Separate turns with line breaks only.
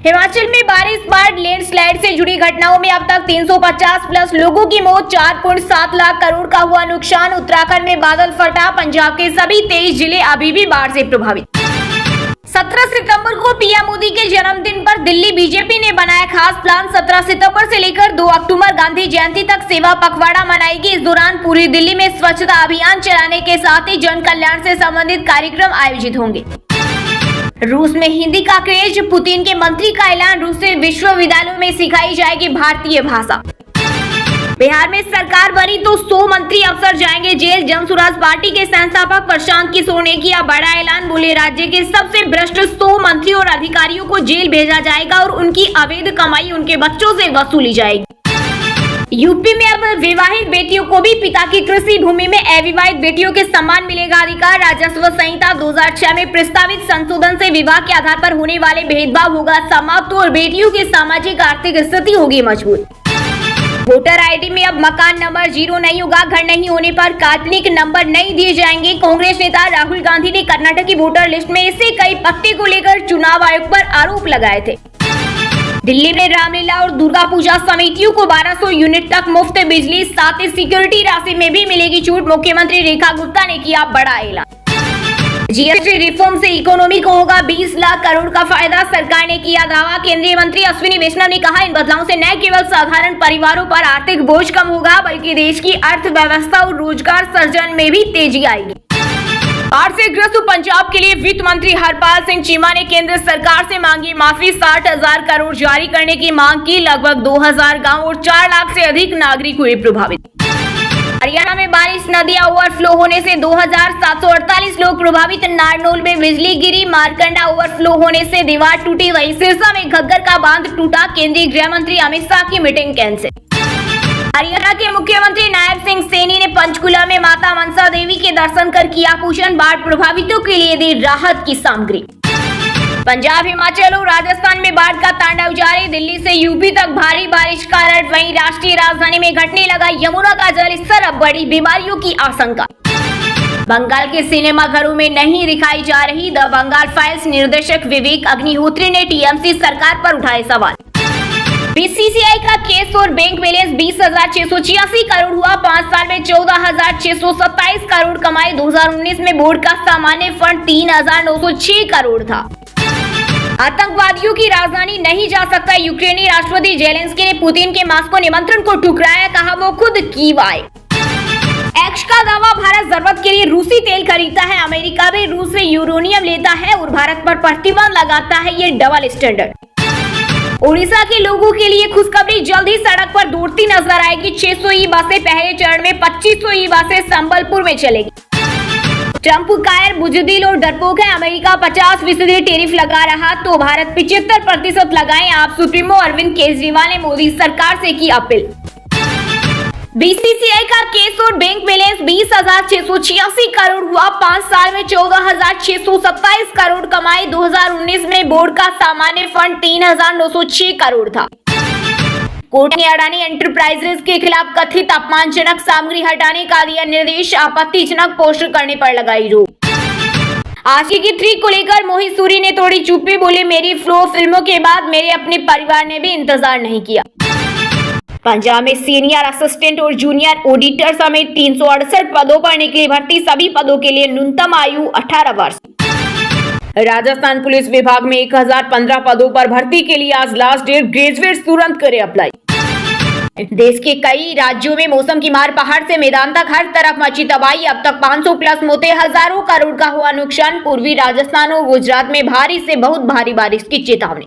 हिमाचल में बारिश बाद लैंडस्लाइड से जुड़ी घटनाओं में अब तक 350 प्लस लोगों की मौत, 4.7 लाख करोड़ का हुआ नुकसान। उत्तराखंड में बादल फटा, पंजाब के सभी 23 जिले अभी भी बाढ़ से प्रभावित। 17 सितंबर को पीएम मोदी के जन्मदिन पर दिल्ली बीजेपी ने बनाया खास प्लान। 17 सितंबर से लेकर 2 अक्टूबर गांधी जयंती तक सेवा पखवाड़ा मनाएगी। इस दौरान पूरी दिल्ली में स्वच्छता अभियान चलाने के साथ ही जन कल्याण से संबंधित कार्यक्रम आयोजित होंगे। रूस में हिंदी का क्रेज, पुतिन के मंत्री का ऐलान। रूसी विश्वविद्यालयों में सिखाई जाएगी भारतीय भाषा। बिहार में सरकार बनी तो 100 मंत्री अफसर जाएंगे जेल। जन स्वराज पार्टी के संस्थापक प्रशांत किशोर ने किया बड़ा ऐलान। बोले राज्य के सबसे भ्रष्ट 100 मंत्री और अधिकारियों को जेल भेजा जाएगा और उनकी अवैध कमाई उनके बच्चों से वसूली जाएगी। यूपी में अब विवाहित बेटियों को भी पिता की कृषि भूमि में अविवाहित बेटियों के सम्मान मिलेगा अधिकार। राजस्व संहिता 2006 में प्रस्तावित संशोधन से विवाह के आधार पर होने वाले भेदभाव होगा समाप्त और बेटियों की सामाजिक आर्थिक स्थिति होगी मजबूत। वोटर आईडी में अब मकान नंबर 0 नहीं होगा। घर नहीं होने पर काल्पनिक नंबर नहीं दिए जाएंगे। कांग्रेस नेता राहुल गांधी ने कर्नाटक की वोटर लिस्ट में ऐसे कई पत्ते को लेकर चुनाव आयोग पर आरोप लगाए थे। दिल्ली में रामलीला और दुर्गा पूजा समितियों को 1200 यूनिट तक मुफ्त बिजली, साथ ही सिक्योरिटी राशि में भी मिलेगी छूट। मुख्यमंत्री रेखा गुप्ता ने किया बड़ा ऐलान। जीएसटी रिफॉर्म से इकोनॉमी को होगा 20 लाख करोड़ का फायदा, सरकार ने किया दावा। केंद्रीय मंत्री अश्विनी वैष्णव ने कहा इन बदलावों से न केवल साधारण परिवारों पर आर्थिक बोझ कम होगा बल्कि देश की अर्थव्यवस्था और रोजगार सृजन में भी तेजी आएगी। बाढ़ से ग्रस्त पंजाब के लिए वित्त मंत्री हरपाल सिंह चीमा ने केंद्र सरकार से मांगी माफी। 60,000 करोड़ जारी करने की मांग की। लगभग 2000 गांव और 4 लाख से अधिक नागरिक हुए प्रभावित। हरियाणा में बारिश, नदियां ओवरफ्लो होने से 2748 लोग प्रभावित। नारनौल में बिजली गिरी, मारकंडा ओवरफ्लो होने से दीवार टूटी। वहीं सिरसा में घग्गर का बांध टूटा। केंद्रीय गृह मंत्री अमित शाह की मीटिंग कैंसिल। हरियाणा के मुख्यमंत्री नायब सिंह सैनी ने पंचकुला में माता मनसा देवी के दर्शन कर किया पूजन। बाढ़ प्रभावितों के लिए दी राहत की सामग्री। पंजाब, हिमाचल और राजस्थान में बाढ़ का तांडव जारी। दिल्ली से यूपी तक भारी बारिश का अलर्ट। वहीं राष्ट्रीय राजधानी में घटने लगा यमुना का जलस्तर, अब बड़ी बीमारियों की आशंका। बंगाल के सिनेमा घरों में नहीं दिखाई जा रही द बंगाल फाइल्स। निर्देशक विवेक अग्निहोत्री ने टीएमसी सरकार पर उठाए सवाल। बीसीसीआई का केस और बैंक बैलेंस 20,686 करोड़ हुआ। 5 साल में 14,627 करोड़ कमाए। 2019 में बोर्ड का सामान्य फंड 3,906 करोड़ था। आतंकवादियों की राजधानी नहीं जा सकता। यूक्रेनी राष्ट्रपति जेलेंस्की ने पुतिन के मास्को निमंत्रण को ठुकराया, कहा वो खुद कीव आए। एक्स का दावा, भारत जरूरत के लिए रूसी तेल खरीदता है। अमेरिका भी रूस से यूरेनियम लेता है और भारत पर प्रतिबंध लगाता है। ये डबल स्टैंडर्ड। ओडिशा के लोगों के लिए खुशखबरी, जल्द ही सड़क पर दौड़ती नजर आएगी 600 ई बसें। पहले चरण में 2500 ई बसें संबलपुर में चलेगी। ट्रंप कायर, बुजदिल और डरपोक है। अमेरिका 50% टैरिफ लगा रहा तो भारत 75% लगाएं आप। सुप्रीमो अरविंद केजरीवाल ने मोदी सरकार से की अपील। बीसीसीआई का केस और बैंक बैलेंस 20,686 करोड़ हुआ। 5 साल में 14,627 करोड़ कमाए। 2019 में बोर्ड का सामान्य फंड 3,906 करोड़ था। कोर्ट ने अडानी एंटरप्राइजेज के खिलाफ कथित अपमानजनक सामग्री हटाने का दिया निर्देश। आपत्तिजनक पोस्ट करने पर लगाई रोक। आशिकी 3 को लेकर मोहित सूरी ने तोड़ी चुप्पी, बोले मेरी फ्लो फिल्मों के बाद मेरे अपने परिवार ने भी इंतजार नहीं किया। पंजाब में सीनियर असिस्टेंट और जूनियर ऑडिटर समेत 368 पदों पर निकली भर्ती। सभी पदों के लिए न्यूनतम आयु 18 वर्ष। राजस्थान पुलिस विभाग में 1015 पदों पर भर्ती के लिए आज लास्ट डेट। ग्रेजुएट तुरंत करे अप्लाई। देश के कई राज्यों में मौसम की मार, पहाड़ से मैदान तक हर तरफ मची तबाही। अब तक 500 प्लस मौतें, हजारों करोड़ का हुआ नुकसान। पूर्वी राजस्थान और गुजरात में भारी से बहुत भारी बारिश की चेतावनी।